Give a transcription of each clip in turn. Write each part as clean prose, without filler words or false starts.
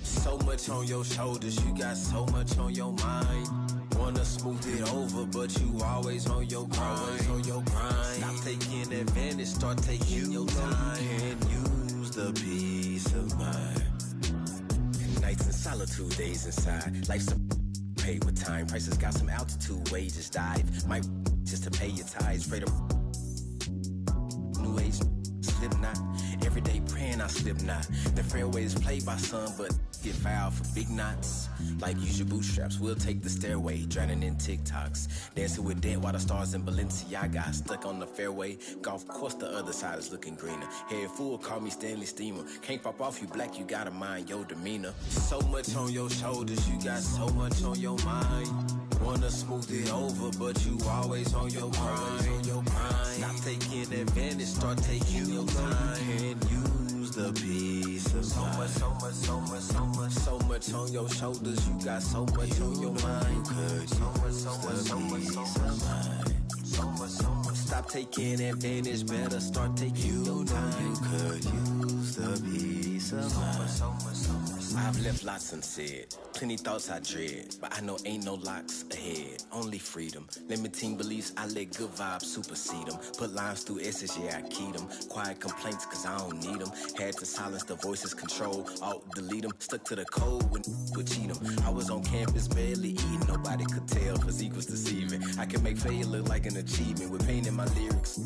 So much on your shoulders, you got so much on your mind. Wanna smooth it over, but you always on your grind. Stop taking advantage, start taking your time. You can use the peace of mind. Nights in solitude, days inside. Life's a paid with time. Prices got some altitude, wages dive. Might just to pay your tithes. Afraid of new age slip knot. Every day praying I slip knot. The fairway is played by some, but get fouled for big knots. Like use your bootstraps, we'll take the stairway. Drowning in TikToks, dancing with dead while the stars in Balenciaga. Stuck on the fairway, golf course the other side is looking greener. Head full, call me Stanley Steamer. Can't pop off, you black, you gotta mind your demeanor. So much on your shoulders, you got so much on your mind. Wanna smooth it over, but you always on your grind. Stop taking advantage, start taking your time. You can use the peace of mind. So much on your shoulders, you got so much on your mind. Stop taking advantage, better start taking your time. You could use the peace of mind. I've left lots unsaid, plenty thoughts I dread, but I know ain't no locks ahead, only freedom. Limiting beliefs, I let good vibes supersede them. Put lines through S's, yeah, I keyed them. Quiet complaints, cause I don't need them. Had to silence the voices, control, alt, delete them. Stuck to the code when would cheat them. I was on campus, barely eating, nobody could tell, physique was deceiving. I can make failure look like an achievement with pain in my lyrics.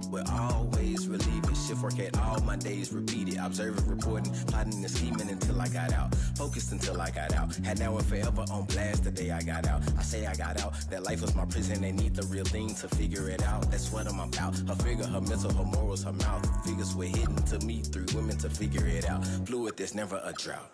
We're always relieving. Shift work at all my days repeated. Observing, reporting, plotting and scheming until I got out. Focused until I got out. Had now and forever on blast the day I got out. I say I got out. That life was my prison. They need the real thing to figure it out. That's what I'm about. Her figure, her mental, her morals, her mouth. Figures were hidden to me through women to figure it out. Fluid, there's never a drought.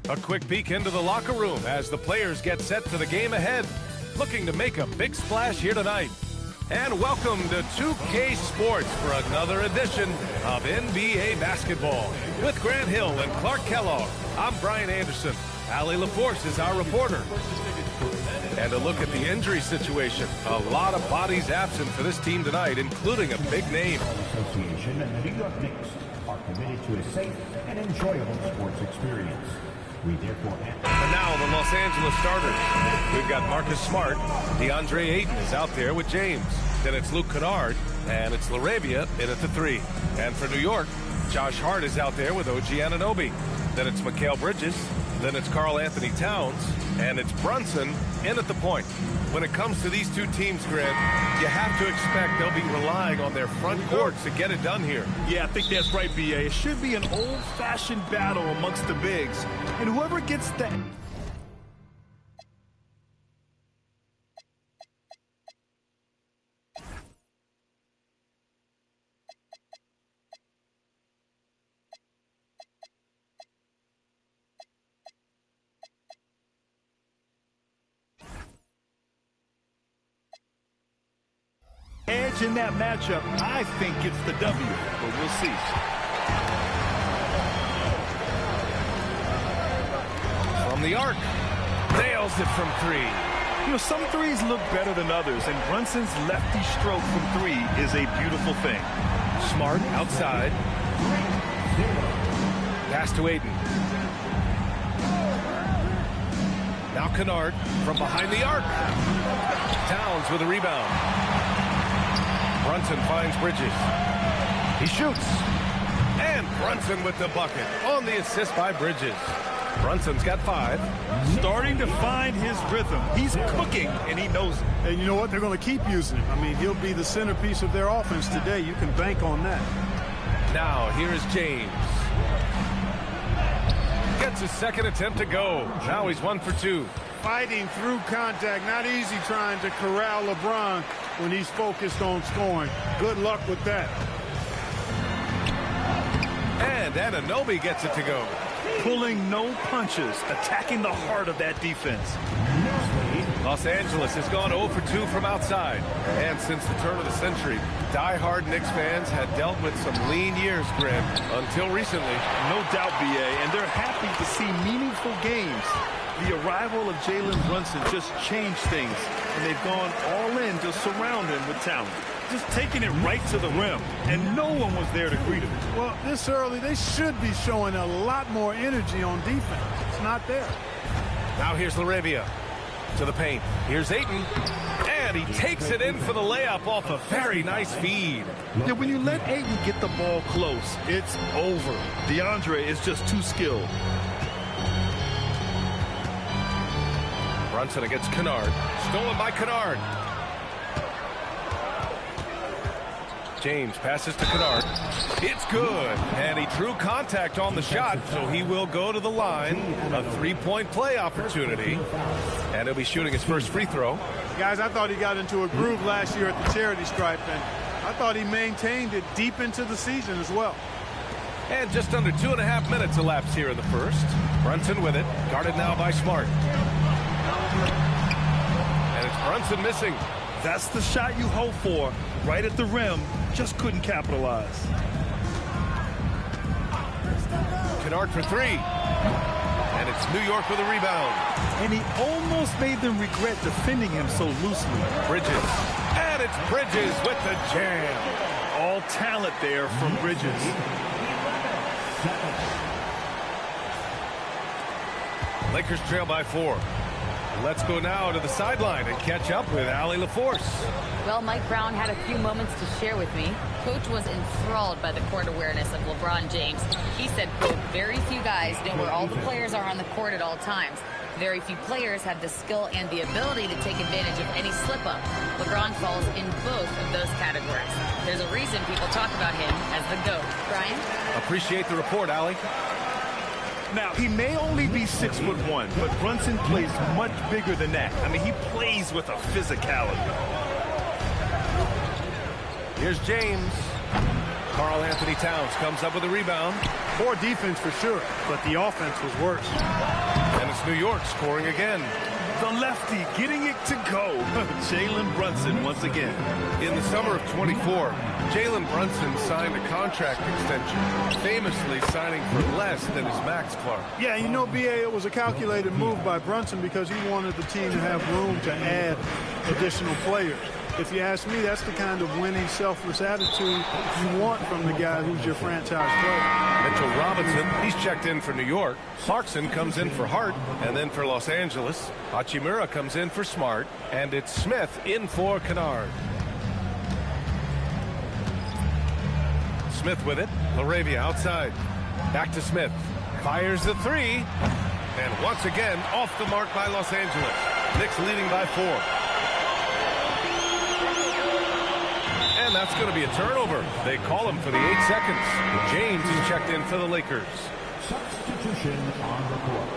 A quick peek into the locker room as the players get set for the game ahead, looking to make a big splash here tonight. And welcome to 2K Sports for another edition of NBA basketball. With Grant Hill and Clark Kellogg, I'm Brian Anderson. Allie LaForce is our reporter. And a look at the injury situation. A lot of bodies absent for this team tonight, including a big name. Association and the New York Knicks are committed to a safe and enjoyable sports experience. We therefore And now the Los Angeles starters. We've got Marcus Smart. DeAndre Ayton is out there with James. Then it's Luke Kennard, and it's LaRavia in at the 3. And for New York, Josh Hart is out there with OG Anunoby. Then it's Mikal Bridges. Then it's Karl Anthony Towns. And it's Brunson in at the point. When it comes to these two teams, Grant, you have to expect they'll be relying on their front courts to get it done here. Yeah, I think that's right, B.A. It should be an old-fashioned battle amongst the bigs. And whoever gets that... edge in that matchup, I think it's the W, but we'll see. From the arc, nails it from 3. You know, some threes look better than others, and Brunson's lefty stroke from 3 is a beautiful thing. Smart outside. Pass to Ayton. Now Kennard from behind the arc. Towns with a rebound. Brunson finds Bridges. He shoots. And Brunson with the bucket on the assist by Bridges. Brunson's got 5. Starting to find his rhythm. He's cooking, and he knows it. And you know what? They're going to keep using him. I mean, he'll be the centerpiece of their offense today. You can bank on that. Now, here's James. Gets his second attempt to go. Now he's 1 for 2. Fighting through contact. Not easy trying to corral LeBron when he's focused on scoring. Good luck with that. And Anunoby gets it to go. Pulling no punches, attacking the heart of that defense. next lead Los Angeles has gone 0 for 2 from outside. And since the turn of the century, die-hard Knicks fans had dealt with some lean years, Grim, until recently. No doubt, BA, and they're happy to see meaningful games. The arrival of Jalen Brunson just changed things, and they've gone all in to surround him with talent. Just taking it right to the rim, and no one was there to greet him. Well, this early, they should be showing a lot more energy on defense. It's not there. Now here's LaRavia to the paint. Here's Ayton, and he takes it in for the layup off a very nice feed. Yeah, when you let Ayton get the ball close, it's over. DeAndre is just too skilled. Brunson against Kennard. Stolen by Kennard. James passes to Kennard. It's good. And he drew contact on the shot, so he will go to the line. A three-point play opportunity. And he'll be shooting his first free throw. Guys, I thought he got into a groove last year at the charity stripe, and I thought he maintained it deep into the season as well. And just under 2.5 minutes elapsed here in the first. Brunson with it. Guarded now by Smart. And it's Brunson missing. That's the shot you hope for. Right at the rim. Just couldn't capitalize. Kennard for three. And it's New York with a rebound. And he almost made them regret defending him so loosely. Bridges. And it's Bridges with the jam. All talent there from Bridges. Lakers trail by 4. Let's go now to the sideline and catch up with Allie LaForce. Well, Mike Brown had a few moments to share with me. Coach was enthralled by the court awareness of LeBron James. He said, quote, very few guys know where all the players are on the court at all times. Very few players have the skill and the ability to take advantage of any slip-up. LeBron falls in both of those categories. There's a reason people talk about him as the GOAT. Brian? Appreciate the report, Allie. Now, he may only be 6'1", but Brunson plays much bigger than that. I mean, he plays with a physicality. Here's James. Karl Anthony Towns comes up with a rebound. Poor defense for sure, but the offense was worse. And it's New York scoring again. The lefty getting it to go. Jalen Brunson once again. In the summer of 24, Jalen Brunson signed a contract extension, famously signing for less than his max, Clark. Yeah, you know, BA, it was a calculated move by Brunson because he wanted the team to have room to add additional players. If you ask me, that's the kind of winning, selfless attitude you want from the guy who's your franchise player. Mitchell Robinson, he's checked in for New York. Clarkson comes in for Hart, and then for Los Angeles. Hachimura comes in for Smart, and it's Smith in for Kennard. Smith with it. LaRavia outside. Back to Smith. Fires the three. And once again, off the mark by Los Angeles. Knicks leading by 4. And that's going to be a turnover. They call him for the 8 seconds. James is checked in for the Lakers. Substitution on the court.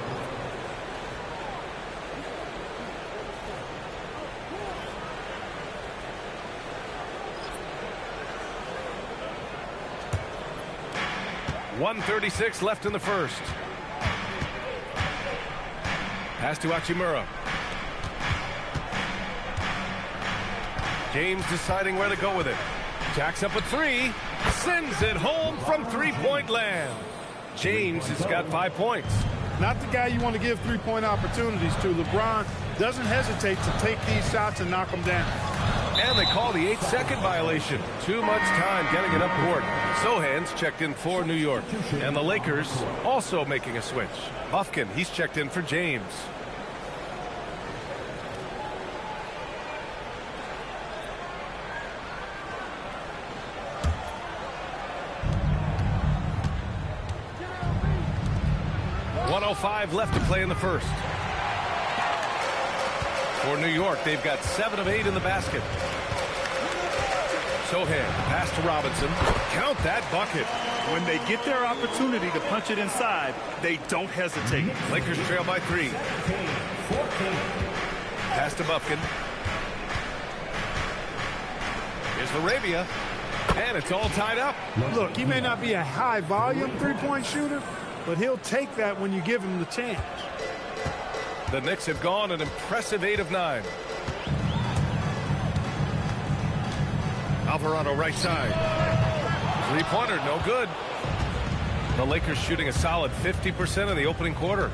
.136 left in the first. Pass to Hachimura. James deciding where to go with it. Jacks up a three. Sends it home from three-point land. James has got 5 points. Not the guy you want to give three-point opportunities to. LeBron doesn't hesitate to take these shots and knock them down. And they call the 8-second violation. Too much time getting it up court. Sohan's checked in for New York. And the Lakers also making a switch. Bufkin, he's checked in for James. .105 left to play in the first. For New York, they've got 7 of 8 in the basket. Sohan, pass to Robinson. Count that bucket. When they get their opportunity to punch it inside, they don't hesitate. Lakers trail by 3. Pass to Bufkin. Here's LaRavia. And it's all tied up. Look, he may not be a high-volume three-point shooter, but he'll take that when you give him the chance. The Knicks have gone an impressive 8 of 9. Alvarado right side. Three-pointer, no good. The Lakers shooting a solid 50% of the opening quarter.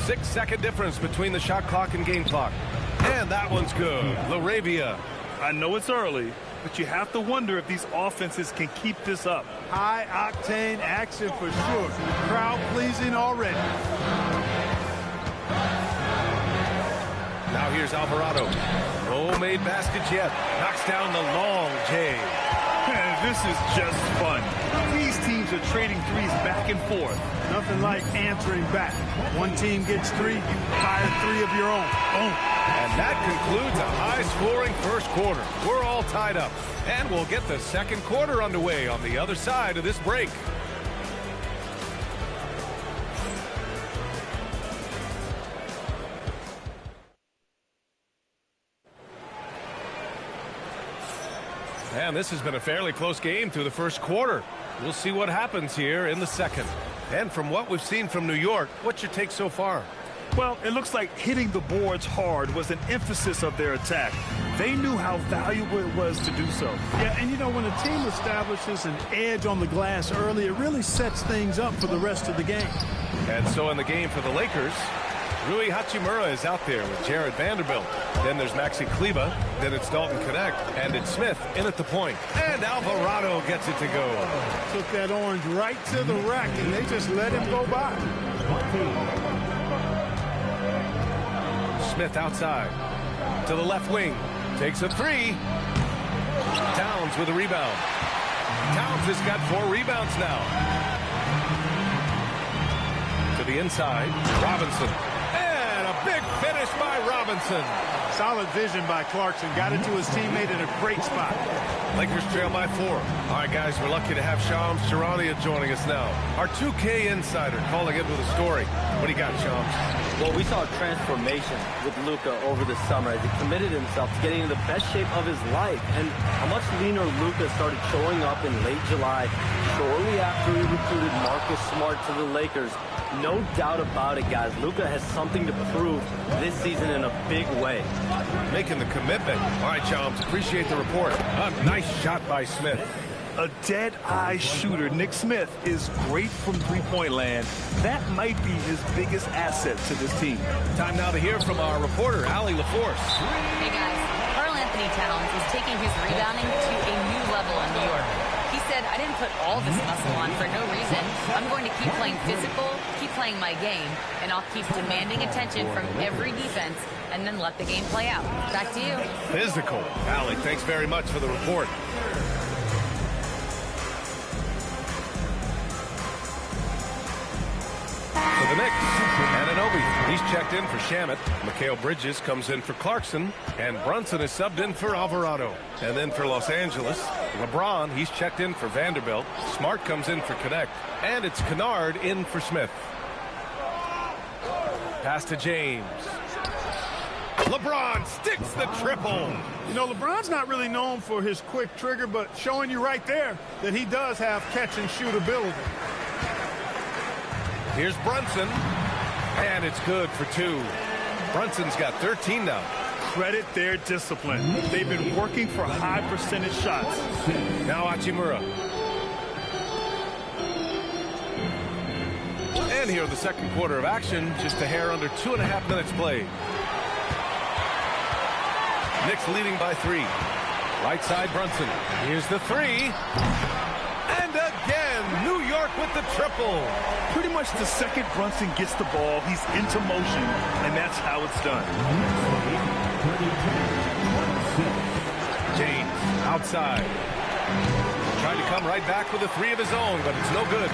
6-second difference between the shot clock and game clock. And that one's good. LaRavia. I know it's early, but you have to wonder if these offenses can keep this up. High-octane action for sure. Crowd-pleasing already. Now here's Alvarado. No made baskets yet. Knocks down the long J. Man, this is just fun. These teams are trading threes back and forth. Nothing like answering back. One team gets 3, you fire 3 of your own. Boom. And that concludes a high-scoring first quarter. We're all tied up. And we'll get the second quarter underway on the other side of this break. And this has been a fairly close game through the first quarter. We'll see what happens here in the second. And from what we've seen from New York, what's your take so far? Well, it looks like hitting the boards hard was an emphasis of their attack. They knew how valuable it was to do so. Yeah, and you know, when a team establishes an edge on the glass early, it really sets things up for the rest of the game. And so in the game for the Lakers, Rui Hachimura is out there with Jared Vanderbilt. Then there's Maxi Kleber. Then it's Dalton Knecht. And it's Smith in at the point. And Alvarado gets it to go. Took that orange right to the rack, and they just let him go by. Smith outside. To the left wing. Takes a 3. Towns with a rebound. Towns has got 4 rebounds now. To the inside. Robinson. Big finish by Robinson. Solid vision by Clarkson. Got it to his teammate in a great spot. Lakers trail by 4. All right, guys, we're lucky to have Shams Charania joining us now. Our 2K insider calling in with a story. What do you got, Shams? Well, we saw a transformation with Luka over the summer as he committed himself to getting in the best shape of his life. And a much leaner Luka started showing up in late July, shortly after he recruited Marcus Smart to the Lakers. No doubt about it, guys. Luka has something to prove this season in a big way. Making the commitment. All right, Shams, appreciate the report. A nice shot by Smith. A dead-eye shooter, Nick Smith, is great from three-point land. That might be his biggest asset to this team. Time now to hear from our reporter, Allie LaForce. Hey, guys. Karl-Anthony Towns is taking his rebounding to a new level in New York. He said, I didn't put all this muscle on for no reason. I'm going to keep playing physical, keep playing my game, and I'll keep demanding attention from every defense and then let the game play out. Back to you. Physical. Allie, thanks very much for the report. For the Knicks, Anunoby, he's checked in for Shamet. Mikal Bridges comes in for Clarkson. And Brunson is subbed in for Alvarado. And then for Los Angeles, LeBron, he's checked in for Vanderbilt. Smart comes in for Knecht. And it's Kennard in for Smith. Pass to James. LeBron sticks the triple. You know, LeBron's not really known for his quick trigger, but showing you right there that he does have catch-and-shoot ability. Here's Brunson, and it's good for 2. Brunson's got 13 now. Credit their discipline. They've been working for high percentage shots. Now Hachimura. And here in the second quarter of action, just a hair under 2.5 minutes played. Knicks leading by 3. Right side Brunson. Here's the 3. And again, New York with the triple. Pretty much the second Brunson gets the ball, he's into motion, and that's how it's done. James outside. Trying to come right back with a 3 of his own, but it's no good.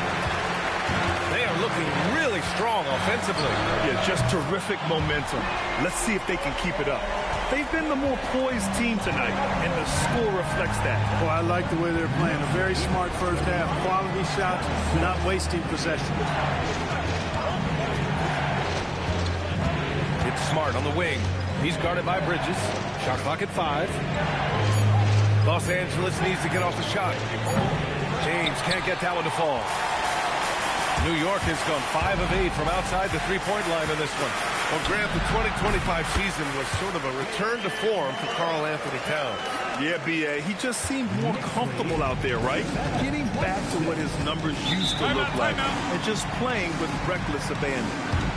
They are looking really strong offensively. Yeah, just terrific momentum. Let's see if they can keep it up. They've been the more poised team tonight, and the score reflects that. Well, I like the way they're playing. A very smart first half. Quality shots, not wasting possession. It's Smart on the wing. He's guarded by Bridges. Shot clock at 5. Los Angeles needs to get off the shot. James can't get that one to fall. New York has gone 5 of 8 from outside the three-point line in this one. Well, Grant, the 2025 season was sort of a return to form for Karl Anthony Towns. Yeah, B.A. He just seemed more comfortable out there, right? Getting back to what his numbers used to look like and just playing with reckless abandon.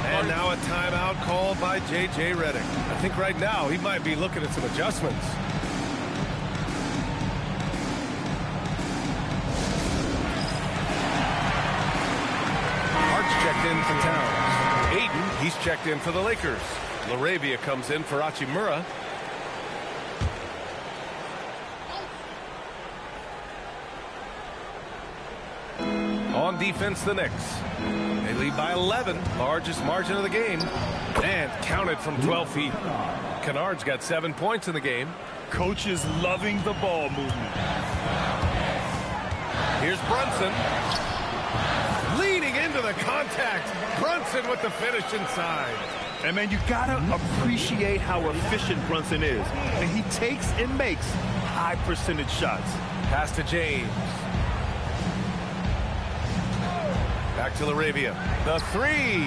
And now a timeout called by J.J. Redick. I think right now he might be looking at some adjustments. Hart's checked in for Towns. Ayton, he's checked in for the Lakers. LaRavia comes in for Hachimura. On defense, the Knicks. They lead by 11, largest margin of the game, and counted from 12 feet. Kennard's got 7 points in the game. Coach is loving the ball movement. Here's Brunson. Leaning into the contact. Brunson with the finish inside. And, man, you got to appreciate how efficient Brunson is. And he takes and makes high percentage shots. Pass to James. Back to LaRavia. The three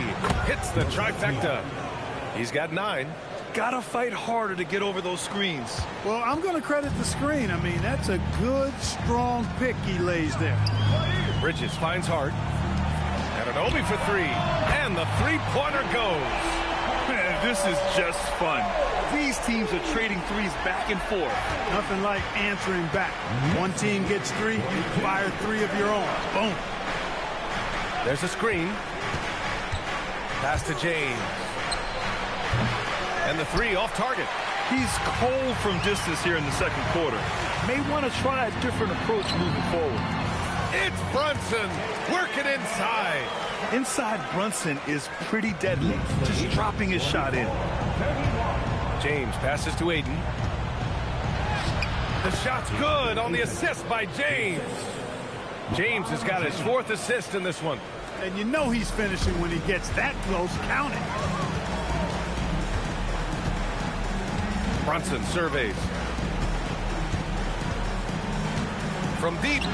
hits the trifecta. He's got 9. Gotta fight harder to get over those screens. Well, I'm going to credit the screen. I mean, that's a good, strong pick he lays there. Bridges finds Hart. Anunoby for 3. And the three-pointer goes. Man, this is just fun. These teams are trading threes back and forth. Nothing like answering back. One team gets 3, you fire 3 of your own. Boom. There's a screen. Pass to James. And the 3 off target. He's cold from distance here in the second quarter. May want to try a different approach moving forward. It's Brunson working inside. Inside Brunson is pretty deadly. Just dropping his shot in. James passes to Ayton. The shot's good on the assist by James. James has got his 4th assist in this one. And you know he's finishing when he gets that close. Count it. Brunson surveys. From deep.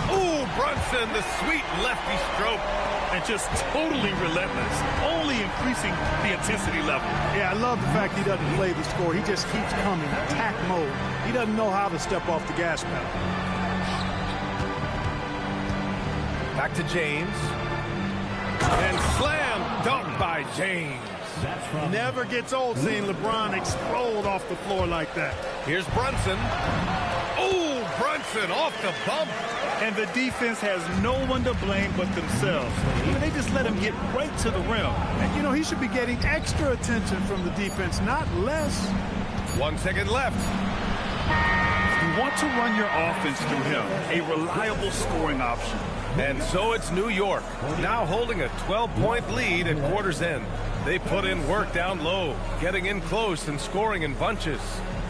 Ooh, Brunson, the sweet lefty stroke. And just totally relentless, only increasing the intensity level. Yeah, I love the fact he doesn't play the score. He just keeps coming, attack mode. He doesn't know how to step off the gas pedal. Back to James. And slam dunk by James. Never gets old seeing LeBron explode off the floor like that. Here's Brunson. Ooh, Brunson off the bump. And the defense has no one to blame but themselves. They just let him get right to the rim. And, you know, he should be getting extra attention from the defense, not less. 1 second left. You want to run your offense through him, a reliable scoring option. And so it's New York, now holding a 12-point lead at quarter's end. They put in work down low, getting in close and scoring in bunches.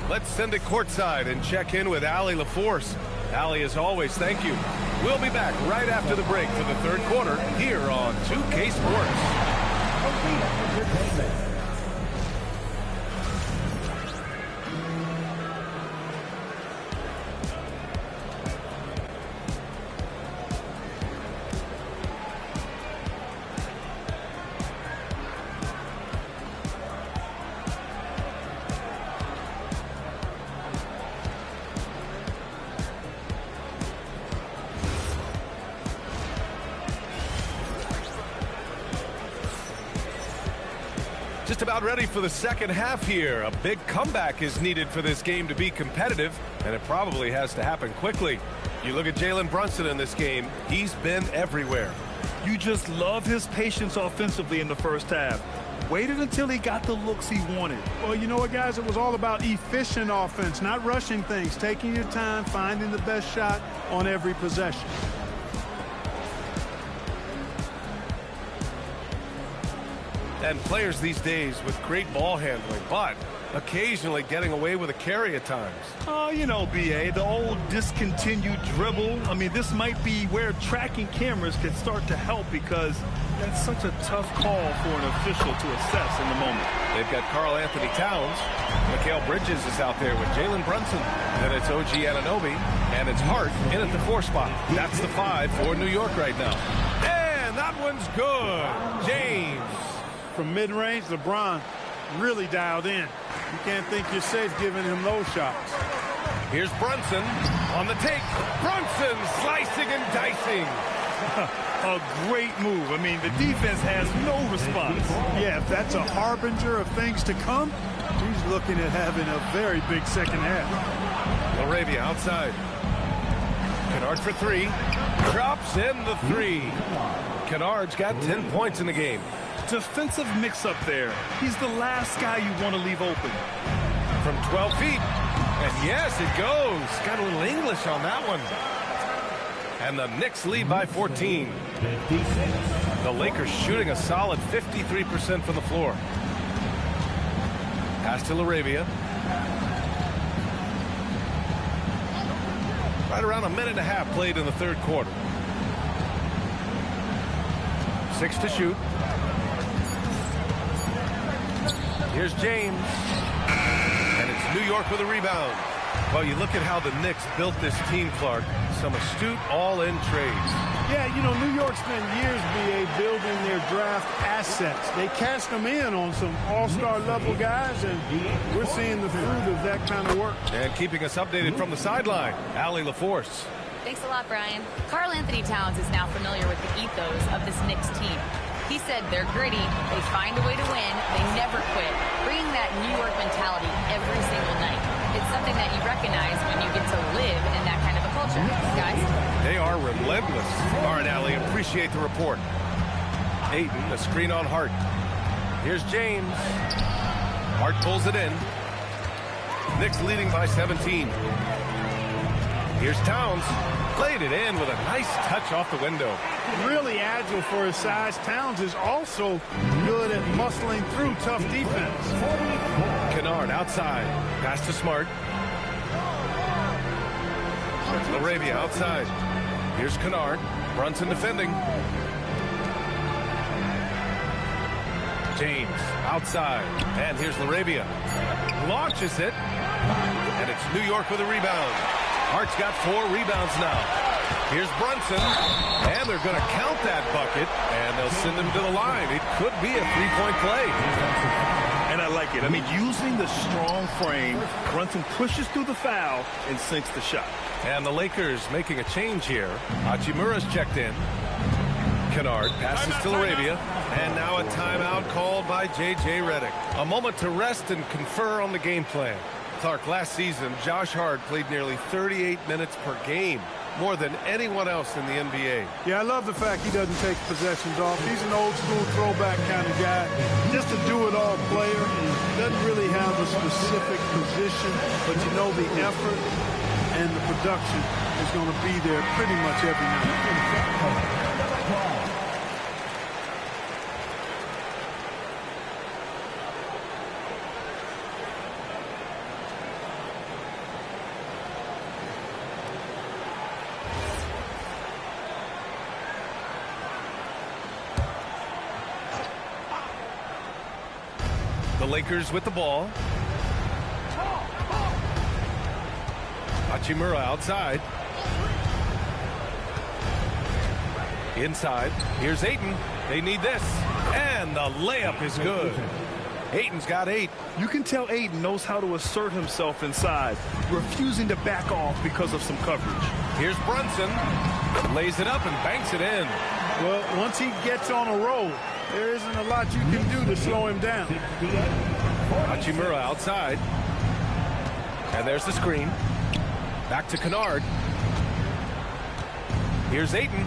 Let's send it courtside and check in with Allie LaForce. Allie, as always, thank you. We'll be back right after the break for the third quarter here on 2K Sports. Just about ready for the second half here. A big comeback is needed for this game to be competitive, and it probably has to happen quickly. You look at Jalen Brunson in this game, he's been everywhere. You just love his patience offensively in the first half. Waited until he got the looks he wanted. Well, you know what, guys? It was all about efficient offense, not rushing things, taking your time, finding the best shot on every possession. And players these days with great ball handling, but occasionally getting away with a carry at times. Oh, you know, B.A., the old discontinued dribble. I mean, this might be where tracking cameras can start to help because that's such a tough call for an official to assess in the moment. They've got Karl Anthony Towns. Mikal Bridges is out there with Jalen Brunson. Then it's OG Anunoby, and it's Hart in at the 4 spot. That's the 5 for New York right now. And That one's good. James. From mid-range, LeBron really dialed in. You can't think you're safe giving him those shots. Here's Brunson on the take. Brunson slicing and dicing. A great move. I mean, the defense has no response. Yeah, if that's a harbinger of things to come, he's looking at having a very big second half. LaRavia outside. Kennard for three. Drops in the three. Kennard's got 10 points in the game. Defensive mix-up there. He's the last guy you want to leave open. From 12 feet. And yes, it goes. Got a little English on that one. And the Knicks lead by 14. The Lakers shooting a solid 53% from the floor. Pass to LaRavia. Right around a minute and a half played in the third quarter. 6 to shoot. Here's James. And it's New York with a rebound. Well, you look at how the Knicks built this team, Clark. Some astute all-in trades. Yeah, you know, New York spent years, B.A., building their draft assets. They cashed them in on some all-star level guys, and we're seeing the fruit of that kind of work. And keeping us updated from the sideline, Allie LaForce. Thanks a lot, Brian. Karl Anthony Towns is now familiar with the ethos of this Knicks team. He said they're gritty, they find a way to win, they never quit, bringing that New York mentality every single night. It's something that you recognize when you get to live in that kind of a culture, guys. They are relentless. All right, Allie, appreciate the report. Ayton, the screen on Hart. Here's James. Hart pulls it in. Knicks leading by 17. Here's Towns. Played it in with a nice touch off the window. Really agile for his size. Towns is also good at muscling through tough defense. Kennard outside. Pass to Smart. LaRavia outside. Here's Kennard. Brunson defending. James outside. And here's LaRavia. Launches it. And it's New York with a rebound. Hart's got 4 rebounds now. Here's Brunson. And they're going to count that bucket. And they'll send him to the line. It could be a 3-point play. And I like it. I mean, using the strong frame, Brunson pushes through the foul and sinks the shot. And the Lakers making a change here. Hachimura's checked in. Kennard passes to LaRavia. And now a timeout called by J.J. Redick. A moment to rest and confer on the game plan. Clark, last season, Josh Hart played nearly 38 minutes per game, more than anyone else in the NBA. Yeah, I love the fact he doesn't take possessions off. He's an old-school throwback kind of guy. Just a do-it-all player. Doesn't really have a specific position, but you know the effort and the production is going to be there pretty much every night. The Lakers with the ball. Hachimura outside. Inside. Here's Ayton. They need this. And the layup is good. Ayton's got 8. You can tell Ayton knows how to assert himself inside, refusing to back off because of some coverage. Here's Brunson. Lays it up and banks it in. Well, once he gets on a roll, there isn't a lot you can do to slow him down. Hachimura outside. And there's the screen. Back to Kennard. Here's Ayton.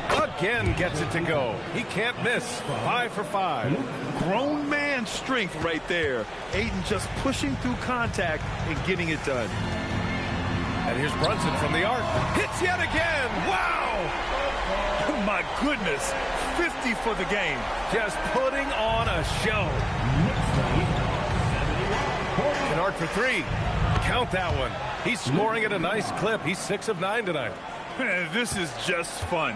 Again gets it to go. He can't miss. 5 for 5. Grown man strength right there. Ayton just pushing through contact and getting it done. And here's Brunson from the arc. Hits yet again. Wow! Oh my goodness. 50 for the game. Just putting on a show. Kennard for 3. Count that one. He's scoring at a nice clip. He's 6 of 9 tonight. This is just fun.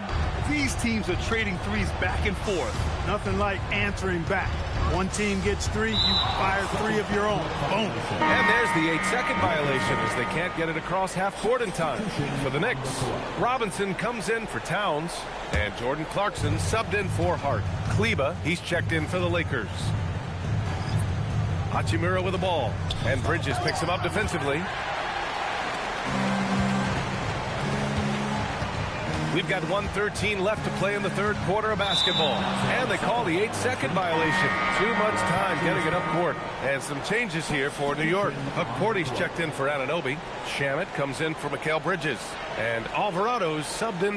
These teams are trading threes back and forth. Nothing like answering back. One team gets 3, you fire 3 of your own. Boom. And there's the 8-second violation as they can't get it across half court in time. For the Knicks, Robinson comes in for Towns, and Jordan Clarkson subbed in for Hart. Kleba, he's checked in for the Lakers. Hachimura with the ball, and Bridges picks him up defensively. We've got 1:13 left to play in the third quarter of basketball. And they call the 8-second violation. Too much time getting it up court. And some changes here for New York. Huck Porty's checked in for Anunoby. Shamet comes in for Mikal Bridges. And Alvarado's subbed in